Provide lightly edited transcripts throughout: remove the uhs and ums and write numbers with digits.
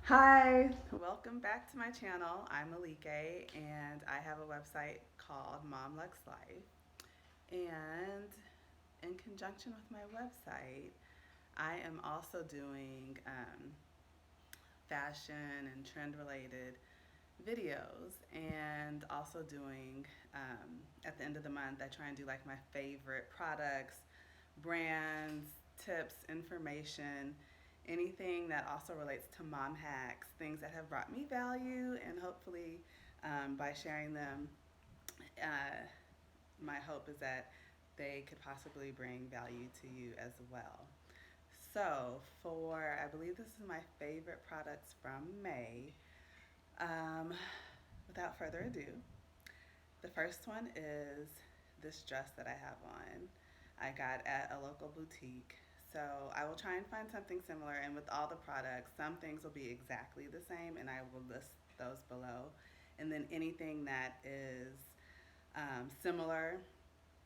Hi, welcome back to my channel. I'm Malike and I have a website called Mom Lux Life. And in conjunction with my website, I am also doing fashion and trend related videos and also doing at the end of the month, I try and do like my favorite products, brands, tips, information, anything that also relates to mom hacks, things that have brought me value, and hopefully by sharing them, uh, my hope is that they could possibly bring value to you as well. So, for I believe this is my favorite products from May. Um, Without further ado, the first one is this dress that I have on. I got at a local boutique. So I will try and find something similar. And with all the products, some things will be exactly the same, and I will list those below. And then anything that is similar,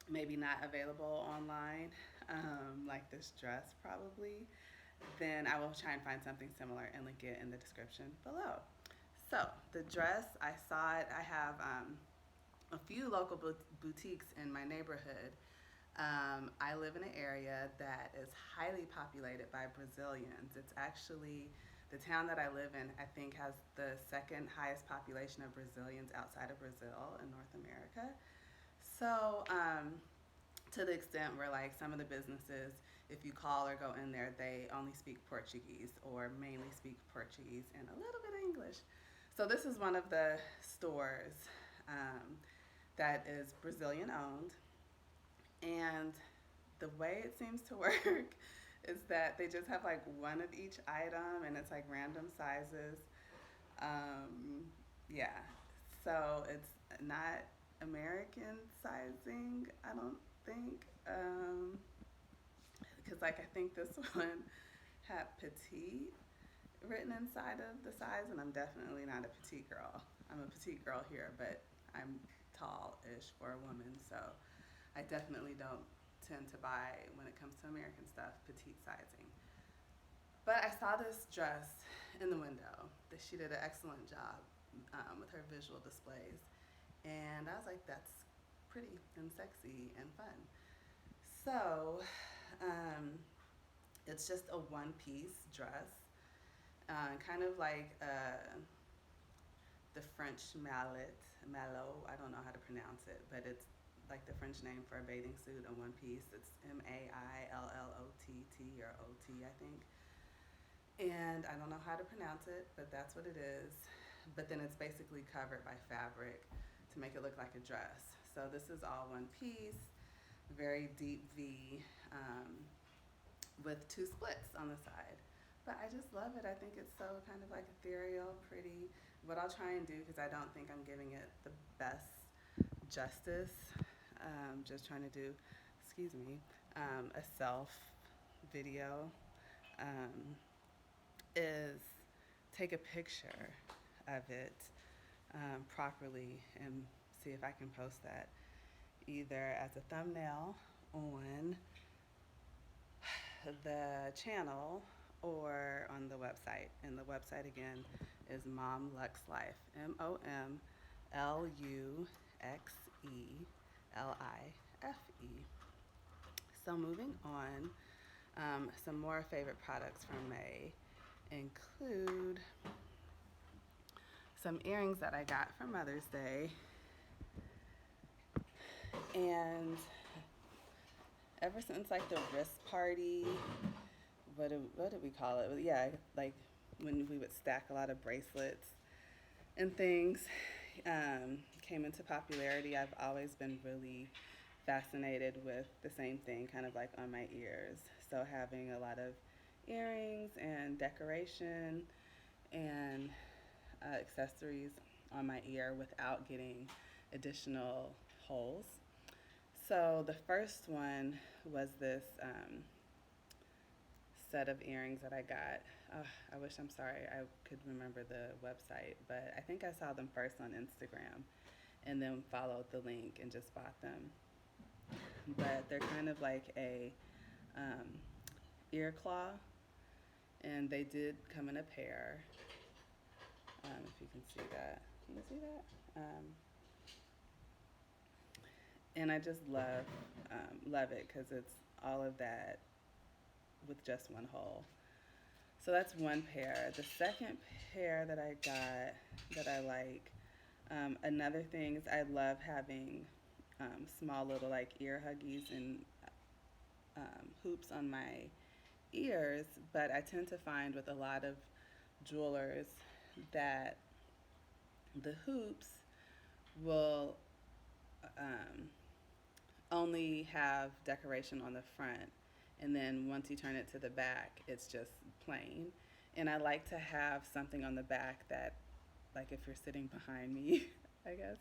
maybe not available online, like this dress probably, then I will try and find something similar and link it in the description below. So the dress, I saw it. I have a few local boutiques in my neighborhood. I live in an area that is highly populated by Brazilians. It's actually the town that I live in, I think, has the second highest population of Brazilians outside of Brazil in North America. So, to the extent where, like, some of the businesses, if you call or go in there, they only speak Portuguese or mainly speak Portuguese and a little bit of English. So, this is one of the stores um, that is Brazilian owned. And the way it seems to work is that they just have like one of each item and it's like random sizes. Um, yeah. So it's not American sizing, I don't think. Because, like, I think this one had petite written inside of the size, and I'm definitely not a petite girl. I'm a petite girl here, but I'm tall ish for a woman, so I definitely don't tend to buy, when it comes to American stuff, petite sizing. But I saw this dress in the window that she did an excellent job with her visual displays. And I was like, that's pretty and sexy and fun. So um, it's just a one piece dress, kind of like the French mallet, I don't know how to pronounce it, but it's like the French name for a bathing suit in one piece. It's Maillot or OT, I think. And I don't know how to pronounce it, but that's what it is. But then it's basically covered by fabric to make it look like a dress. So this is all one piece, very deep V, with two splits on the side. But I just love it. I think it's so kind of like ethereal, pretty. What I'll try and do, because I don't think I'm giving it the best justice, just trying to do, excuse me, a self video, um, is take a picture of it properly and see if I can post that either as a thumbnail on the channel or on the website. And the website again is Mom Lux Life, MomLuxeLife. So moving on, some more favorite products from May include some earrings that I got for Mother's Day. And ever since like the wrist party, what did we call it? Yeah, like when we would stack a lot of bracelets and things, came into popularity. I've always been really fascinated with the same thing, kind of like on my ears. So having a lot of earrings and decoration and accessories on my ear without getting additional holes. So the first one was this set of earrings that I got. I wish, I'm sorry, I could remember the website, but I think I saw them first on Instagram and then followed the link and just bought them. But they're kind of like a ear claw, and they did come in a pair. if you can see that. Can you see that? And I just love it because it's all of that with just one hole. So that's one pair. The second pair that I got that I like, another thing is I love having small little like ear huggies and hoops on my ears, but I tend to find with a lot of jewelers that the hoops will only have decoration on the front, and then once you turn it to the back, it's just plain. And I like to have something on the back that, like if you're sitting behind me, I guess,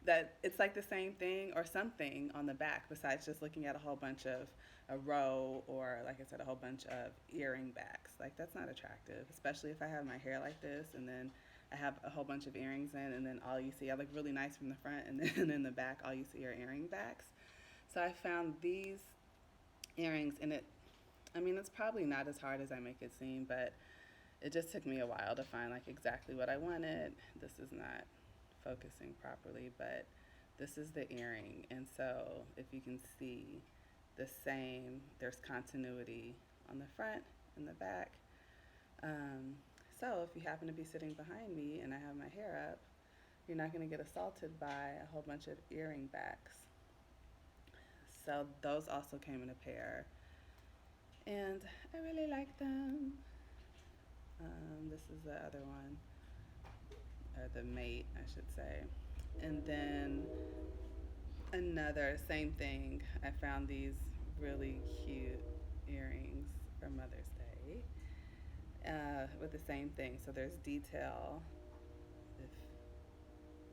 that it's like the same thing or something on the back besides just looking at a whole bunch of a row or, like I said, a whole bunch of earring backs. Like that's not attractive, especially if I have my hair like this and then I have a whole bunch of earrings in, and then all you see, I look really nice from the front, and then in the back, all you see are earring backs. So I found these earrings, and it's probably not as hard as I make it seem, but it just took me a while to find like exactly what I wanted. This is not focusing properly, but this is the earring, and so if you can see there's continuity on the front and the back. So if you happen to be sitting behind me and I have my hair up, you're not going to get assaulted by a whole bunch of earring backs. So those also came in a pair, and I really like them. This is the other one, or the mate, I should say. And then another, same thing, I found these really cute earrings for Mother's Day. With the same thing. So there's detail, if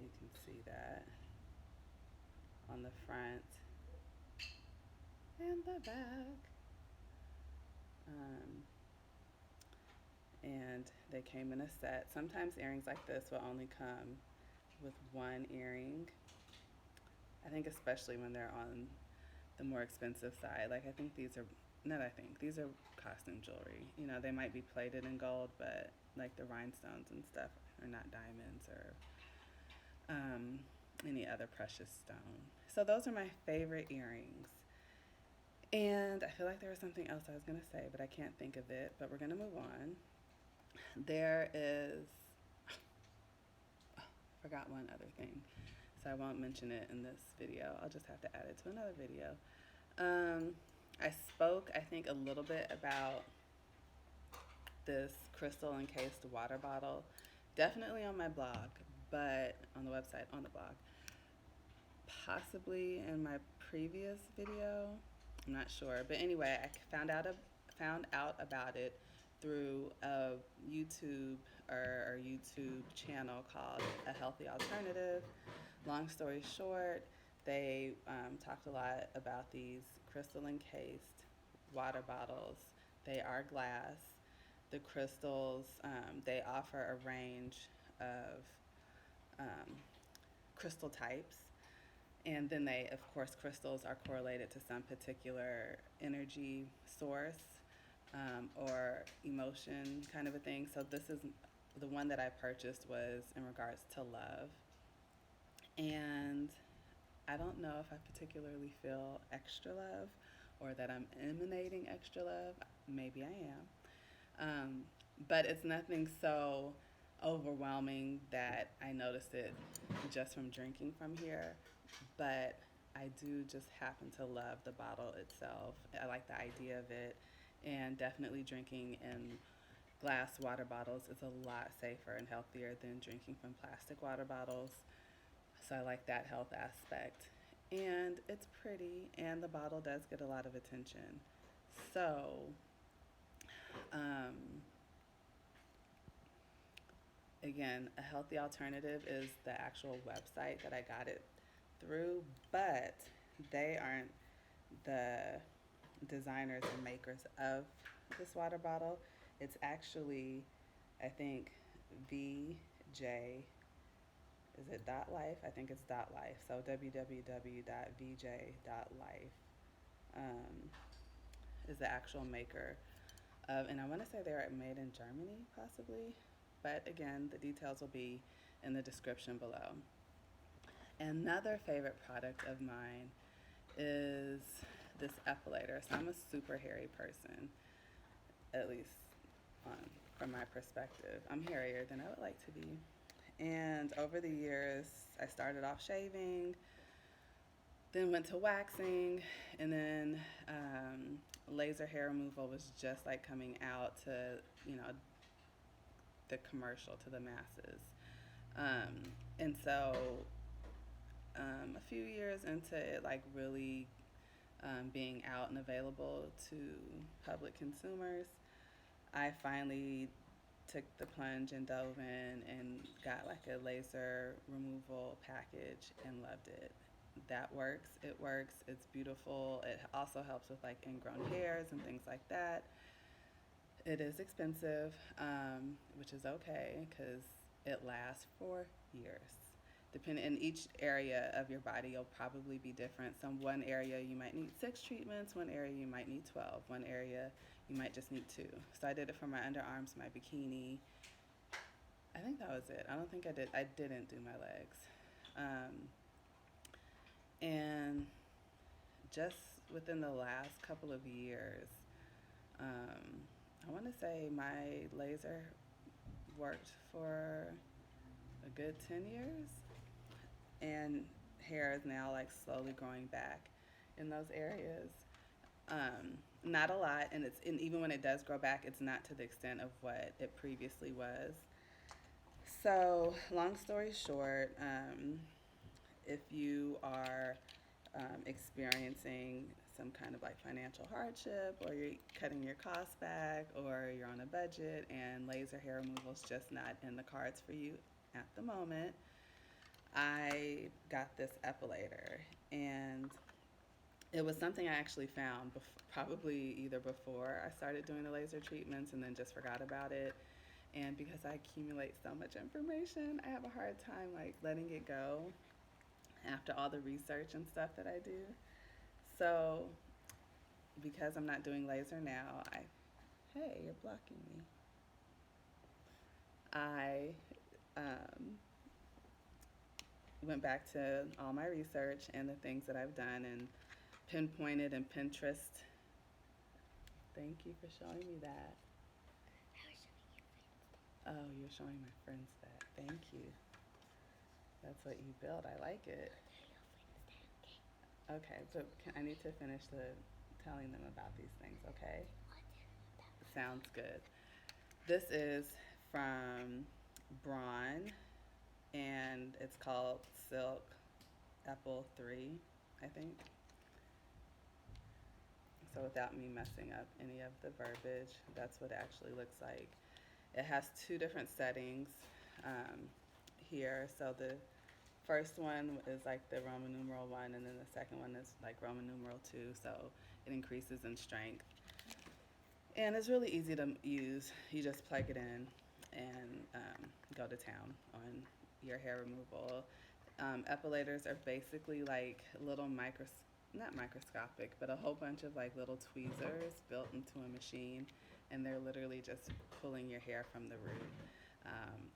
you can see that, on the front and the back. And they came in a set. Sometimes earrings like this will only come with one earring. I think especially when they're on the more expensive side. Like these are costume jewelry. You know, they might be plated in gold, but like the rhinestones and stuff are not diamonds or any other precious stone. So those are my favorite earrings. And I feel like there was something else I was going to say, but I can't think of it. But we're going to move on. There is, I forgot one other thing. So I won't mention it in this video. I'll just have to add it to another video. I spoke, I think, a little bit about this crystal encased water bottle. Definitely on my blog, but on the website, on the blog. Possibly in my previous video. I'm not sure. But anyway, I found out about it through a YouTube or YouTube channel called A Healthy Alternative. Long story short, they talked a lot about these crystal encased water bottles. They are glass. The crystals, they offer a range of crystal types. And then of course, crystals are correlated to some particular energy source or emotion kind of a thing. So this is the one that I purchased was in regards to love. And I don't know if I particularly feel extra love or that I'm emanating extra love. Maybe I am. But it's nothing so overwhelming that I noticed it just from drinking from here. But I do just happen to love the bottle itself. I like the idea of it, and definitely drinking in glass water bottles is a lot safer and healthier than drinking from plastic water bottles. So I like that health aspect. And it's pretty, and the bottle does get a lot of attention. So, again, A Healthy Alternative is the actual website that I got it through, but they aren't the designers and makers of this water bottle. It's actually, I think, VJ, is it .life? I think it's .life. So www.vj.life is the actual maker of, and I want to say they're made in Germany, possibly. but again, the details will be in the description below. Another favorite product of mine is this epilator. So I'm a super hairy person, at least from my perspective. I'm hairier than I would like to be. And over the years, I started off shaving, then went to waxing, and then laser hair removal was just like coming out to, you know, the commercial, to the masses. And so a few years into it, like really being out and available to public consumers, I finally took the plunge and dove in and got like a laser removal package and loved it. That works. It works. It's beautiful. It also helps with like ingrown hairs and things like that. It is expensive, which is okay because it lasts for years. Depending in each area of your body, you'll probably be different. One area you might need 6 treatments, one area you might need 12, one area you might just need 2. So I did it for my underarms, my bikini. I think that was it. I don't think I didn't do my legs. And just within the last couple of years, I want to say my laser worked for a good 10 years. And hair is now like slowly growing back in those areas. Not a lot, and even when it does grow back, it's not to the extent of what it previously was. So, long story short, if you are experiencing some kind of like financial hardship, or you're cutting your costs back, or you're on a budget and laser hair removal is just not in the cards for you at the moment, I got this epilator, and it was something I actually found probably either before I started doing the laser treatments and then just forgot about it. And because I accumulate so much information, I have a hard time like letting it go after all the research and stuff that I do. So because I'm not doing laser now, hey, you're blocking me. I went back to all my research and the things that I've done and pinpointed and Pinterest. Thank you for showing me that. Oh, you're showing my friends that. Thank you. That's what you built. I like it. Okay, but I need to finish telling them about these things, okay? Sounds good. This is from BRAUN, and it's called Silk-epil 3, I think. So without me messing up any of the verbiage, that's what it actually looks like. It has 2 different settings here. So the first one is like the Roman numeral 1, and then the second one is like Roman numeral 2, so it increases in strength. And it's really easy to use. You just plug it in and go to town on your hair removal. Epilators are basically like little not microscopic, but a whole bunch of like little tweezers built into a machine, and they're literally just pulling your hair from the root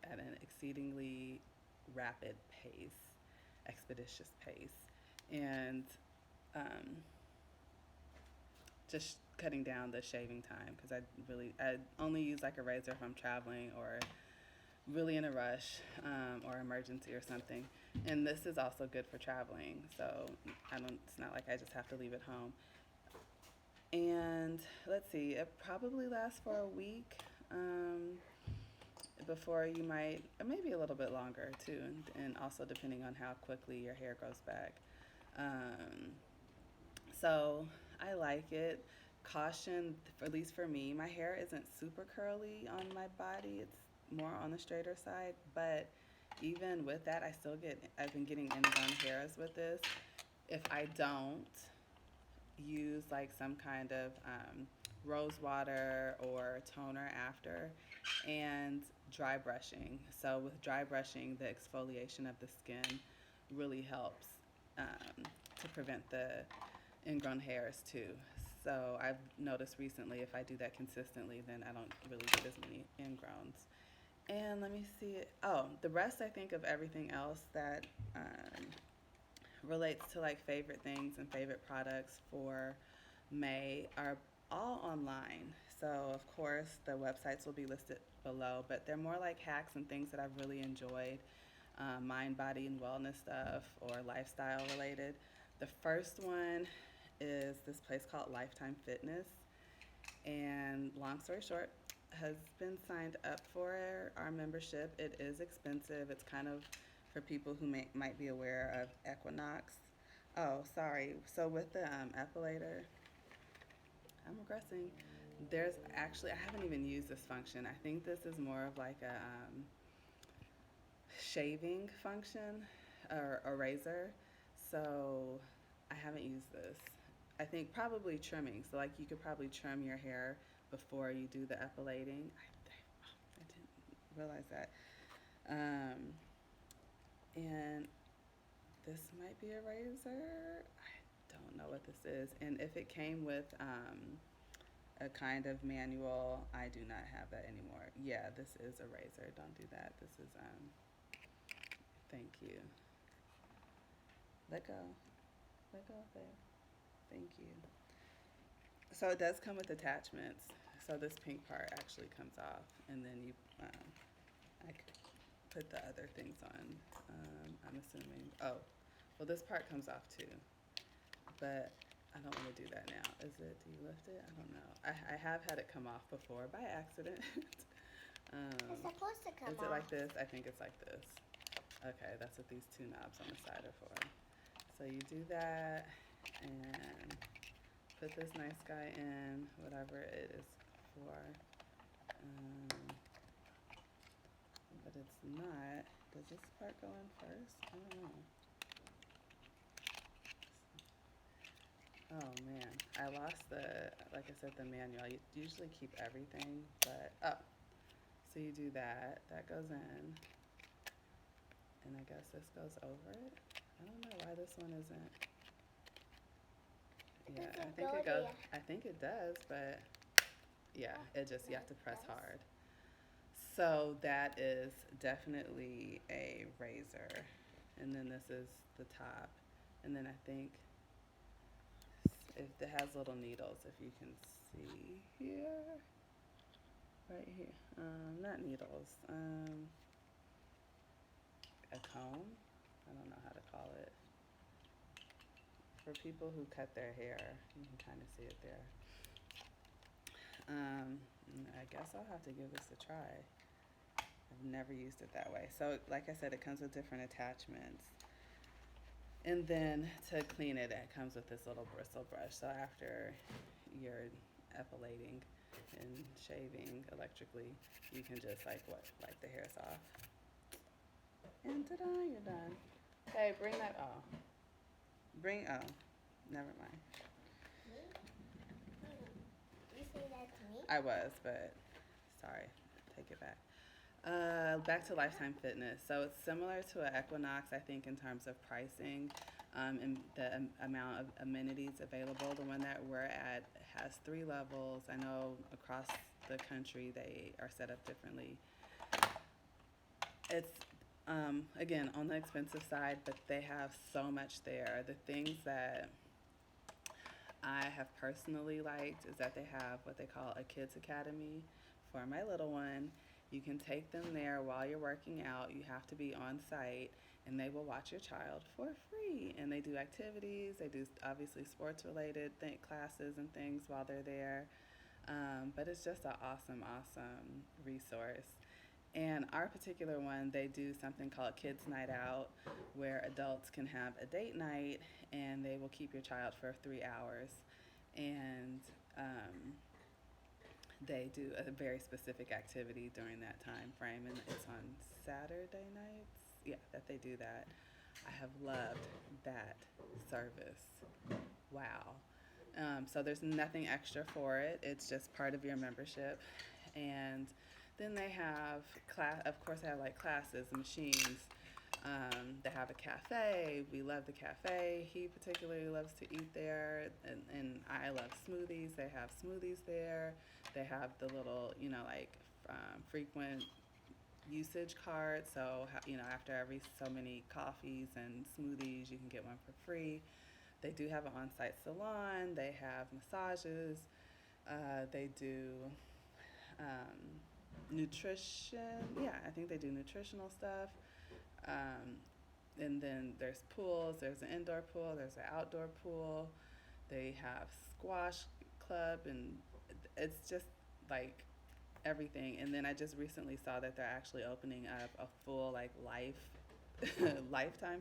at an exceedingly rapid pace, expeditious pace, and just cutting down the shaving time, because I only use like a razor if I'm traveling or really in a rush or emergency or something. And this is also good for traveling, so it's not like I just have to leave it home. And let's see, it probably lasts for a week before you might, or maybe a little bit longer too, and also depending on how quickly your hair grows back. So I like it. Caution, at least for me, my hair isn't super curly on my body. It's more on the straighter side, but even with that, I've been getting ingrown hairs with this. If I don't use like some kind of rose water or toner after, and dry brushing. So with dry brushing, the exfoliation of the skin really helps to prevent the ingrown hairs too. So I've noticed recently, if I do that consistently, then I don't really get as many ingrowns. And let me see. Oh, the rest I think of everything else that relates to like favorite things and favorite products for May are all online. So, of course, the websites will be listed below, but they're more like hacks and things that I've really enjoyed, mind, body, and wellness stuff or lifestyle related. The first one is this place called Lifetime Fitness. And long story short, has been signed up for our membership. It is expensive. It's kind of for people who might be aware of Equinox. Oh, sorry. So with the Epilator, I'm regressing. There's actually, I haven't even used this function. I think this is more of like a shaving function or a razor. So I haven't used this. I think probably trimming. So like you could probably trim your hair before you do the epilating. I didn't realize that. And this might be a razor. I don't know what this is. And if it came with a kind of manual, I do not have that anymore. Yeah, this is a razor. Don't do that. This is thank you. Let go. Let go of there. Thank you. So it does come with attachments. So this pink part actually comes off, and then I could put the other things on. I'm assuming. Oh, well, this part comes off too, but I don't want to do that now. Is it? Do you lift it? I don't know. I have had it come off before by accident. It's supposed to come off. Is it like this? I think it's like this. Okay, that's what these two knobs on the side are for. So you do that and put this nice guy in, whatever it is for. But it's not. Does this part go in first? I don't know. Oh man, I lost like I said, the manual. I usually keep everything, but, oh. So you do that, that goes in, and I guess this goes over it. I don't know why this one isn't. Yeah, I think it goes, I think it does, but yeah, it just, you have to press hard. So that is definitely a razor. And then this is the top. And then I think it has little needles, if you can see here. Right here. Not needles. A comb? I don't know how to call it. For people who cut their hair, you can kind of see it there. I guess I'll have to give this a try. I've never used it that way. So like I said, it comes with different attachments. And then to clean it, it comes with this little bristle brush. So after you're epilating and shaving electrically, you can just like wipe the hairs off. And ta-da, you're done. Hey, bring that, oh. Never mind. You say that to me? I was, but sorry, take it back. Back to Lifetime Fitness. So it's similar to an Equinox, I think, in terms of pricing and the amount of amenities available. The one that we're at has 3 levels. I know across the country they are set up differently. It's, again, on the expensive side, but they have so much there. The things that I have personally liked is that they have what they call a Kids Academy for my little one. You can take them there while you're working out. You have to be on site, and they will watch your child for free. And they do activities. They do, obviously, sports-related classes and things while they're there. But it's just an awesome, awesome resource. And our particular one, they do something called Kids Night Out, where adults can have a date night, and they will keep your child for 3 hours. And they do a very specific activity during that time frame, and it's on Saturday nights. Yeah, that they do that. I have loved that service. Wow. So there's nothing extra for it. It's just part of your membership. And then they have of course they have like classes, machines. They have a cafe. We love the cafe. He particularly loves to eat there, and I love smoothies. They have smoothies there. They have the little, like frequent usage card. So, after every so many coffees and smoothies, you can get one for free. They do have an on-site salon. They have massages. They do nutrition. Yeah, I think they do nutritional stuff. And then there's pools. There's an indoor pool. There's an outdoor pool. They have squash club, and it's just like everything. And then I just recently saw that they're actually opening up a full lifetime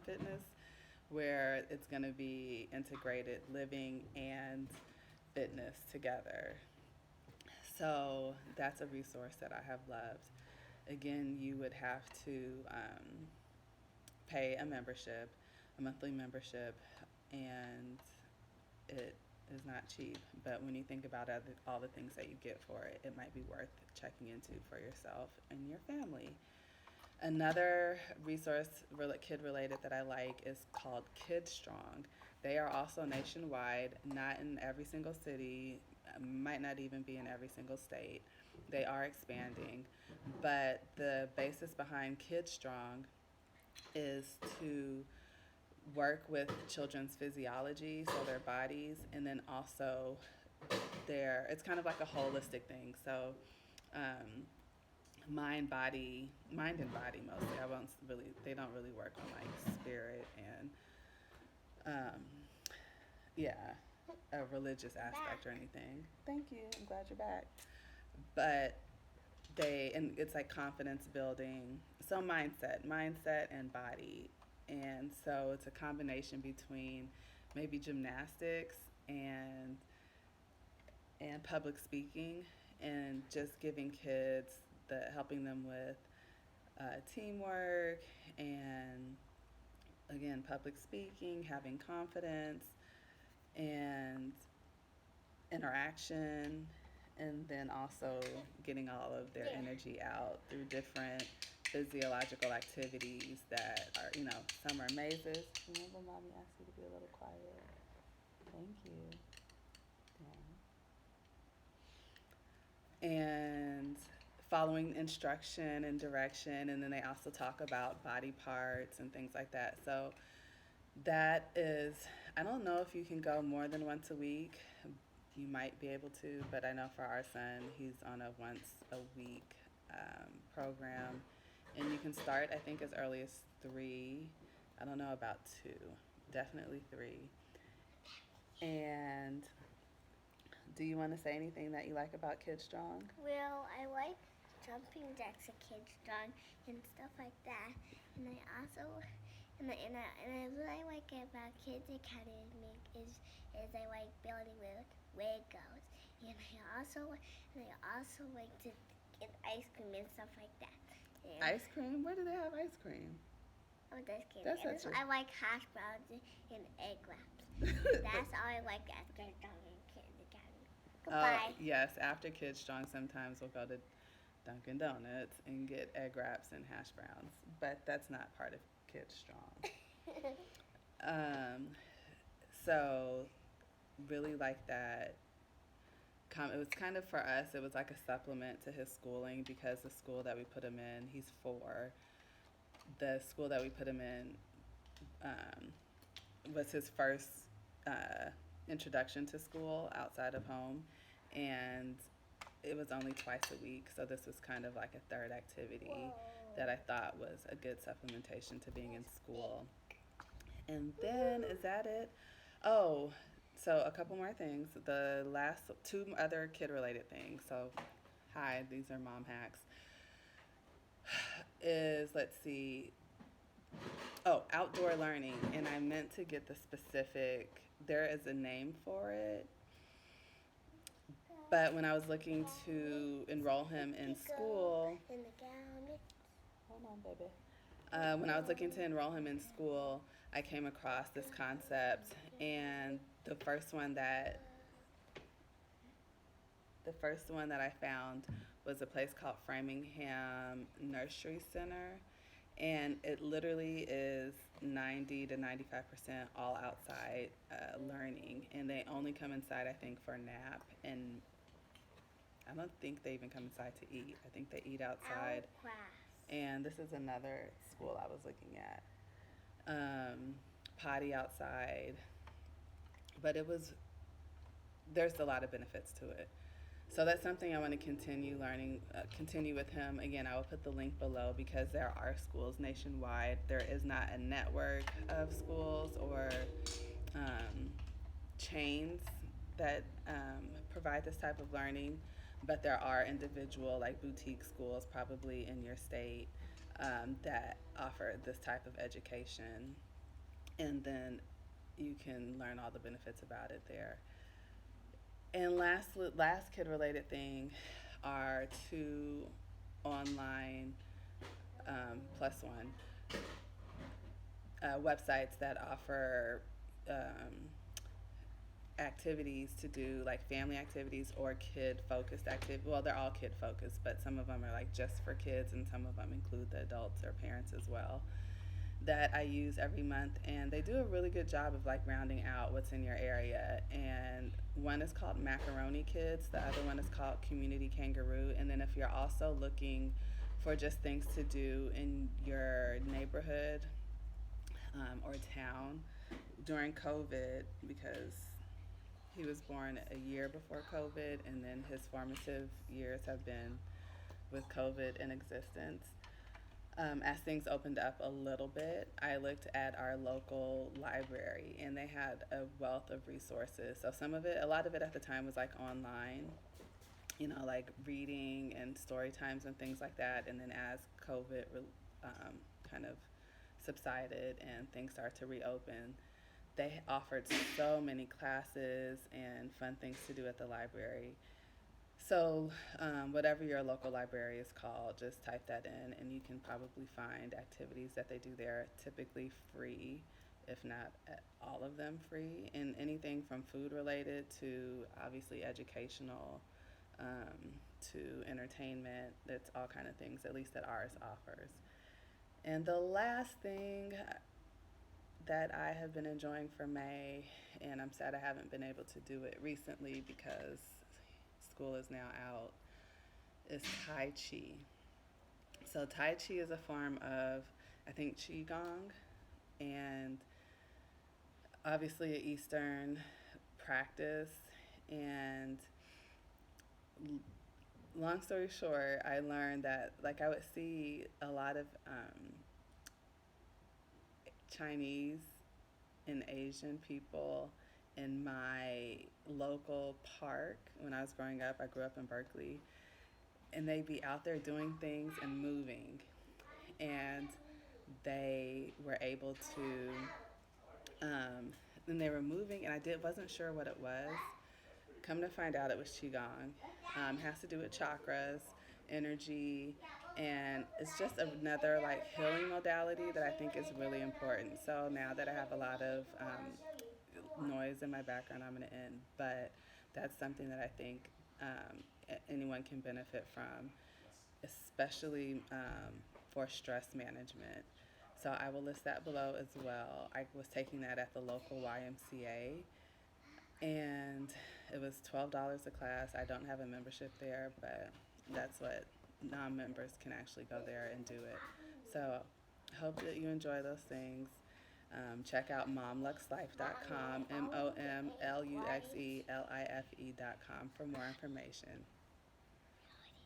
fitness, where it's going to be integrated living and fitness together. So that's a resource that I have loved. Again, you would have to pay a membership, a monthly membership, and it is not cheap. But when you think about all the things that you get for it, it might be worth checking into for yourself and your family. Another resource, kid related, that I like is called KidStrong. They are also nationwide, not in every single city, might not even be in every single state. They are expanding, but the basis behind KidStrong is to work with children's physiology, so their bodies, and then also it's kind of like a holistic thing. So mind and body mostly. They don't really work on like spirit and a religious aspect or anything. Thank you. I'm glad you're back. But it's like confidence building. So mindset and body. And so it's a combination between maybe gymnastics and public speaking, and just giving kids helping them with teamwork and, again, public speaking, having confidence and interaction, and then also getting all of their energy out through different physiological activities that are, some are mazes. Remember, Mommy asked you to be a little quiet. Thank you. Yeah. And following instruction and direction, and then they also talk about body parts and things like that. So that is, I don't know if you can go more than once a week. You might be able to, but I know for our son, he's on a once a week program. And you can start, I think, as early as 3. I don't know about 2. Definitely 3. And do you want to say anything that you like about KidStrong? Well, I like jumping jacks at KidStrong and stuff like that. And I also, and what I like about Kids Academy is I like building with Legos. And I also like to get ice cream and stuff like that. And ice cream? Where do they have ice cream? Oh, ice cream. I like hash browns and egg wraps. That's all I like after Kids Academy. Goodbye. Yes, after KidStrong, sometimes we'll go to Dunkin' Donuts and get egg wraps and hash browns, but that's not part of KidStrong. So really like that. It was kind of, for us, it was like a supplement to his schooling, because the school that we put him in, he's 4. The school that we put him in was his first introduction to school outside of home, and it was only twice a week, so this was kind of like a third activity that I thought was a good supplementation to being in school. And then, is that it? Oh, so a couple more things. The last 2 other kid-related things. So, hi, these are mom hacks. Let's see. Oh, outdoor learning. And I meant to get the specific, there is a name for it. But when I was looking to enroll him in school, hold on, baby. When I was looking to enroll him in school, I came across this concept, and the first one that I found was a place called Framingham Nursery Center, and it literally is 90 to 95% all outside learning, and they only come inside, I think, for a nap, and I don't think they even come inside to eat. I think they eat outside. And this is another school I was looking at. Potty outside, but there's a lot of benefits to it. So that's something I want to continue learning, continue with him. Again, I will put the link below because there are schools nationwide. There is not a network of schools or um, chains that provide this type of learning, but there are individual, like boutique schools, probably in your state, that offer this type of education. And then you can learn all the benefits about it there. And last kid related thing are two online plus one websites that offer activities to do, like family activities or kid focused activities. Well, they're all kid focused, but some of them are like just for kids, and some of them include the adults or parents as well, that I use every month, and they do a really good job of like rounding out what's in your area. And one is called MacaroniKid, the other one is called CommunityKangaroo. And then if you're also looking for just things to do in your neighborhood or town during COVID, because he was born a year before COVID, and then his formative years have been with COVID in existence. As things opened up a little bit, I looked at our local library, and they had a wealth of resources. So a lot of it at the time was like online, like reading and story times and things like that. And then as COVID kind of subsided and things started to reopen, they offered so many classes and fun things to do at the library. So, whatever your local library is called, just type that in, and you can probably find activities that they do there, typically free, if not all of them free, and anything from food related to obviously educational, to entertainment. That's all kind of things, at least that ours offers. And the last thing that I have been enjoying for May, and I'm sad I haven't been able to do it recently because school is now out, is Tai Chi. So Tai Chi is a form of, I think, Qigong, and obviously an Eastern practice. And long story short, I learned that like I would see a lot of Chinese and Asian people in my local park when I was growing up. I grew up in Berkeley, and they'd be out there doing things and moving, and they were able to and they were moving, and wasn't sure what it was. Come to find out, it was qigong. Has to do with chakras, energy, and it's just another like healing modality that I think is really important. So now that I have a lot of noise in my background, I'm going to end, but that's something that I think anyone can benefit from, especially for stress management. So I will list that below as well. I was taking that at the local YMCA, and it was $12 a class. I don't have a membership there, but that's what non-members can actually go there and do it. So I hope that you enjoy those things. Check out momluxlife.com, MOMLUXELIFE.com for more information.